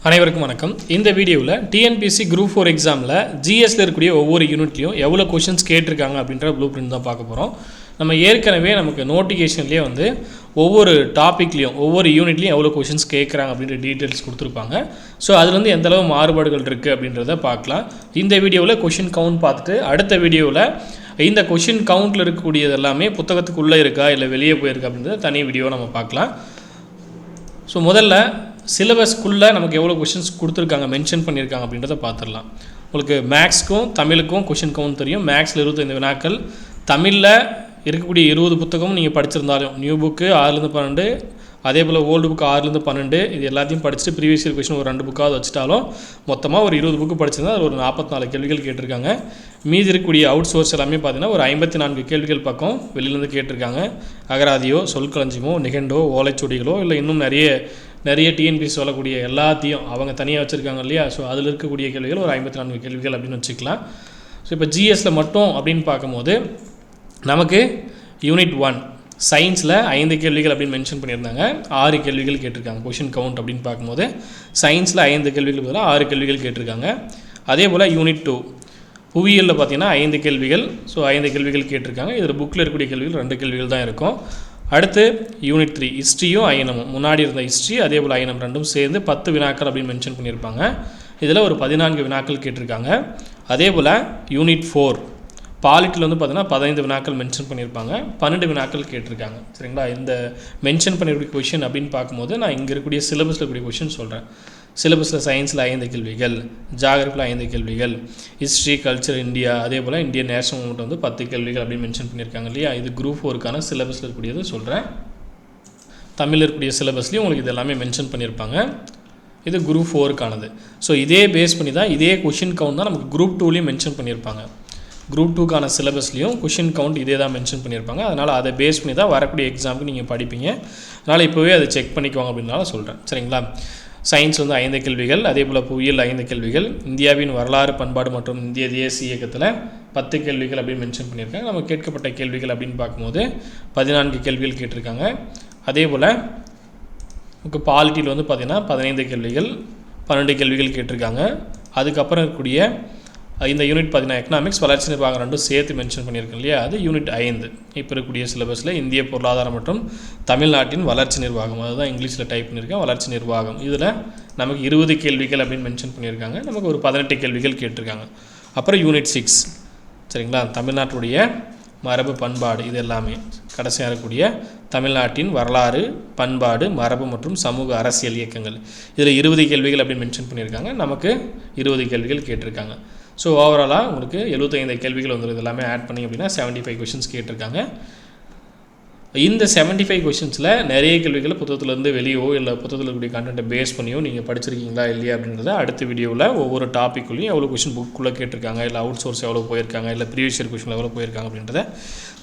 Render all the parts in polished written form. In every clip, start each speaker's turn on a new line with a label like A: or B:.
A: அனைவருக்கும் வணக்கம். இந்த வீடியோவில் டிஎன்பிஎஸ்சி குரூப் 4 எக்ஸாமில் ஜிஎஸ்ல இருக்கக்கூடிய ஒவ்வொரு யூனிட்லையும் எவ்வளோ கொஷின்ஸ் கேட்டிருக்காங்க அப்படின்ற ப்ளூ பிரிண்ட் தான் பார்க்க போகிறோம். நம்ம ஏற்கனவே நமக்கு நோட்டிஃபிகேஷன்லேயே வந்து ஒவ்வொரு டாப்பிக்லையும் ஒவ்வொரு யூனிட்லையும் எவ்வளோ கொஷின்ஸ் கேட்குறாங்க அப்படின்ற டீட்டெயில்ஸ் கொடுத்துருப்பாங்க. ஸோ அதுலேருந்து எந்தளவு மாறுபாடுகள் இருக்குது அப்படின்றத பார்க்கலாம். இந்த வீடியோவில் கொஷின் கவுண்ட் பார்த்துட்டு அடுத்த வீடியோவில் இந்த கொஷின் கவுண்ட்டில் இருக்கக்கூடியது எல்லாமே புத்தகத்துக்குள்ளே இருக்கா இல்லை வெளியே போயிருக்கா அப்படின்றத தனி வீடியோ நம்ம பார்க்கலாம். ஸோ முதல்ல சிலபஸ்க்குள்ளே நமக்கு எவ்வளோ கொஷின்ஸ் கொடுத்துருக்காங்க மென்ஷன் பண்ணியிருக்காங்க அப்படின்றத பார்த்துடலாம். உங்களுக்கு மேக்ஸ்க்கும் தமிழுக்கும் கொஷின் கவுண்ட் தெரியும். மேக்ஸில் 25 வினாக்கள், தமிழில் இருக்கக்கூடிய 20 புத்தகமும் நீங்கள் படிச்சிருந்தாலும் நியூ புக்கு 6-12, அதே போல் ஓல்டு புக்கு 6-12 இது எல்லாத்தையும் படிச்சுட்டு ப்ரீவியஸ் இயர் கொஷின் ஒரு 2 புக்காவது வச்சுட்டாலும் மொத்தமாக ஒரு 20 புக்கு படிச்சிருந்தால் அது ஒரு 44 கேள்விகள் கேட்டிருக்காங்க. மீதி இருக்கக்கூடிய அவுட் சோர்ஸ் எல்லாமே பார்த்தீங்கன்னா ஒரு 54 கேள்விகள் பக்கம் வெளியிலேருந்து கேட்டிருக்காங்க. அகராதியோ சொற்களஞ்சியமோ நிகண்டோ ஓலைச்சுவடிகளோ இல்லை இன்னும் நிறைய டிஎன்பிஎஸ்சி சொல்லக்கூடிய எல்லாத்தையும் அவங்க தனியாக வச்சுருக்காங்க இல்லையா. ஸோ அதில் இருக்கக்கூடிய கேள்விகள் ஒரு 54 கேள்விகள் அப்படின்னு வச்சுக்கலாம். ஸோ இப்போ ஜிஎஸ்சில் மட்டும் அப்படின்னு பார்க்கும்போது நமக்கு யூனிட் 1 சயின்ஸில் 5 கேள்விகள் அப்படின்னு மென்ஷன் பண்ணியிருந்தாங்க. 6 கேள்விகள் கேட்டிருக்காங்க. கொஷின் கவுண்ட் அப்படின்னு பார்க்கும்போது சயின்ஸில் 5 கேள்விகள் பதிலாக 6 கேள்விகள் கேட்டிருக்காங்க. அதே போல் யூனிட் 2 புவியியலில் பார்த்தீங்கன்னா 5 கேள்விகள். ஸோ 5 கேள்விகள் கேட்டிருக்காங்க. இதில் புக்கில் இருக்கக்கூடிய கேள்விகள் 2 கேள்விகள் தான் இருக்கும். அடுத்து யூனிட் 3 ஹிஸ்ட்ரியும் ஐஎன்எம்மும் முன்னாடி இருந்த ஹிஸ்ட்ரி அதே போல் ஐஎன்எம் ரெண்டும் சேர்ந்து 10 வினாக்கள் அப்படின்னு மென்ஷன் பண்ணியிருப்பாங்க. இதில் ஒரு 14 வினாக்கள் கேட்டிருக்காங்க. அதே போல் யூனிட் 4 பாலிட்டியில் வந்து பார்த்தீங்கன்னா 15 வினாக்கள் மென்ஷன் பண்ணியிருப்பாங்க. 12 வினாக்கள் கேட்டிருக்காங்க. சரிங்களா. இந்த மென்ஷன் பண்ணியிருக்கூடிய கொஷின் அப்படின்னு பார்க்கும்போது நான் இங்கே இருக்கக்கூடிய சிலபஸில் இருக்கக்கூடிய கொஷின் சொல்கிறேன். சிலபஸில் சயின்ஸில் 5 கேள்விகள், ஜாகிரபியில் 5 கேள்விகள், ஹிஸ்ட்ரி கல்ச்சர் இந்தியா அதே போல் இந்தியன் நேஷனல் மூவ்மெண்ட் வந்து 10 கேள்விகள் அப்படின்னு மென்ஷன் பண்ணியிருக்காங்க இல்லையா. இது குரூப் 4க்கான சிலபஸில் இருக்கக்கூடியது சொல்கிறேன். தமிழில் இருக்கக்கூடிய சிலபஸ்லேயும் உங்களுக்கு இது எல்லாமே மென்ஷன் பண்ணியிருப்பாங்க. இது குரூப் 4க்கானது. ஸோ இதே பேஸ் பண்ணி தான் இதே கொஷின் கவுண்ட் தான் நமக்கு குரூப் 2லேயும் மென்ஷன் பண்ணியிருப்பாங்க. குரூப் 2க்கான சிலபஸ்லேயும் கொஷின் கவுண்ட் இதே தான் மென்ஷன் பண்ணியிருப்பாங்க. அதனால் அதை பேஸ் பண்ணி தான் வரக்கூடிய எக்ஸாமுக்கு நீங்கள் படிப்பீங்க. அதனால் இப்போவே அதை செக் பண்ணிக்குவாங்க அப்படின்னால சொல்கிறேன். சரிங்களா. சயின்ஸ் வந்து 5 கேள்விகள், அதே போல் புவியியல் 5 கேள்விகள், இந்தியாவின் வரலாறு பண்பாடு மற்றும் இந்திய தேசிய இயக்கத்தில் 10 கேள்விகள் அப்படின்னு மென்ஷன் பண்ணியிருக்காங்க. நம்ம கேட்கப்பட்ட கேள்விகள் அப்படின்னு பார்க்கும்போது 14 கேள்விகள் கேட்டிருக்காங்க. அதே போல் நமக்கு பாலிட்டியில் வந்து பார்த்திங்கன்னா 15 கேள்விகள் 12 கேள்விகள் கேட்டிருக்காங்க. அதுக்கப்புறம் இருக்கக்கூடிய இந்த யூனிட் பார்த்தீங்கன்னா எக்கனாமிக்ஸ் வளர்ச்சி நிர்வாகம் ரெண்டும் சேர்த்து மென்ஷன் பண்ணியிருக்கோம் இல்லையா. அது யூனிட் 5 இப்போ இருக்கக்கூடிய சிலபஸில் இந்திய பொருளாதாரம் மற்றும் தமிழ்நாட்டின் வளர்ச்சி நிர்வாகம் அதுதான் இங்கிலீஷில் டைப் பண்ணியிருக்கேன். வளர்ச்சி நிர்வாகம் இதில் நமக்கு 20 கேள்விகள் அப்படின்னு மென்ஷன் பண்ணியிருக்காங்க. நமக்கு ஒரு 18 கேள்விகள் கேட்டிருக்காங்க. அப்புறம் யூனிட் 6 சரிங்களா. தமிழ்நாட்டுடைய மரபு பண்பாடு இது எல்லாமே கடைசியாக இருக்கக்கூடிய தமிழ்நாட்டின் வரலாறு பண்பாடு மரபு மற்றும் சமூக அரசியல் இயக்கங்கள் இதில் 20 கேள்விகள் அப்படின்னு மென்ஷன் பண்ணியிருக்காங்க. நமக்கு 20 கேள்விகள் கேட்டிருக்காங்க. ஸோ ஓவராலாக உங்களுக்கு 75 கேள்விகள் வந்துடும். எல்லாமே ஆட் பண்ணி அப்படின்னா 75 கொஷின்ஸ் கேட்டிருக்காங்க. இந்த 75 கொஷின்ஸில் நிறைய கேள்விகளை புத்தகத்துலேருந்து வெளியோ இல்லை புத்தகத்தில் இருக்கக்கூடிய கண்டென்ட்டை பேஸ் பண்ணியோ நீங்கள் படிச்சிருக்கீங்களா இல்லையா அப்படின்றத அடுத்த வீடியோவில் ஒவ்வொரு டாப்பிக்குள்ளேயும் எவ்வளோ கொஷின் புக்குள்ளே கேட்டிருக்காங்க இல்லை அவுட் சோர்ஸ் எவ்வளோ போயிருக்காங்க இல்லை ப்ரீவியஸ் இயர் கொஷின் எவ்வளோ போயிருக்காங்க அப்படின்றத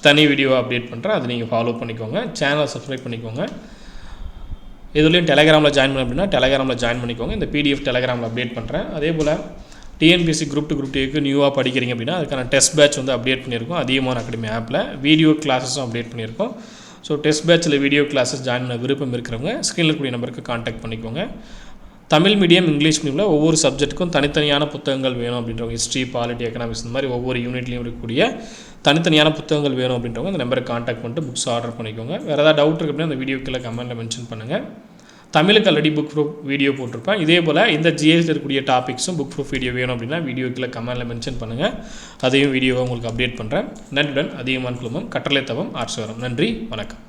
A: தனி வீடியோவை அப்டேட் பண்ணுறேன். அதை நீங்கள் ஃபாலோ பண்ணிக்கோங்க. சேனலை சப்ஸ்கிரைப் பண்ணிக்கோங்க. இதுலேயும் டெலகிராமில் ஜாயின் பண்ண அப்படின்னா டெலகிராமில் ஜாயின் பண்ணிக்கோங்க. இந்த பிடிஎஃப் டெலகிராமில் அப்டேட் பண்ணுறேன். அதே போல் டிஎன்பிஎஸ்சி குரூப் 2 குரூப் 2க்கு நியூவாக படிக்கிறீங்க அப்படின்னா அதுக்கான டெஸ்ட் பேட்ச் வந்து அப்டேட் பண்ணியிருக்கோம். அதிகமான அகாடமி ஆப்பில் வீடியோ கிளாஸஸும் அப்டேட் பண்ணியிருக்கோம். ஸோ டெஸ்ட் பேட்சில் வீடியோ கிளாஸஸ் ஜாயின் பண்ண விருப்பம் இருக்கிறவங்க ஸ்க்ரீனில் இருக்கக்கூடிய நம்பருக்கு கான்டாக்ட் பண்ணிக்கோங்க. தமிழ் மீடியம் இங்கிலீஷ் மீடியமில் ஒவ்வொரு சப்ஜெக்ட்டுக்கும் தனித்தனியான புத்தகங்கள் வேணும் அப்படின்றவங்க ஹிஸ்ட்ரி பாலிட்டி எக்கனாமிக்ஸ் இந்த மாதிரி ஒவ்வொரு யூனிட்லையும் இருக்கக்கூடிய தனித்தனியான புத்தகங்கள் வேணும் அப்படின்றவங்க அந்த நம்பருக்கு கான்டாக்ட் பண்ணிட்டு புக்ஸ் ஆர்டர் பண்ணிக்கோங்க. வேறு ஏதாவது டவுட் இருக்குது அப்படின்னா அந்த வீடியோக்கில் கமெண்ட்டில் மென்ஷன் பண்ணுங்கள். தமிழுக்கு ஆல்ரெடி புக் ப்ரூஃப் வீடியோ போட்டிருப்பேன். இதே போல் இந்த ஜிஎஸ்ல இருக்கக்கூடிய டாபிக்ஸும் புக் ப்ரூஃப் வீடியோ வேணும் அப்படின்னா வீடியோக்கில் கமெண்ட்டில் மென்ஷன் பண்ணுங்கள். அதையும் வீடியோவை உங்களுக்கு அப்டேட் பண்ணுறேன். நன்றியுடன் அதிகமான குழுமம் கட்டளை தவம் ஆர்சவரம். நன்றி வணக்கம்.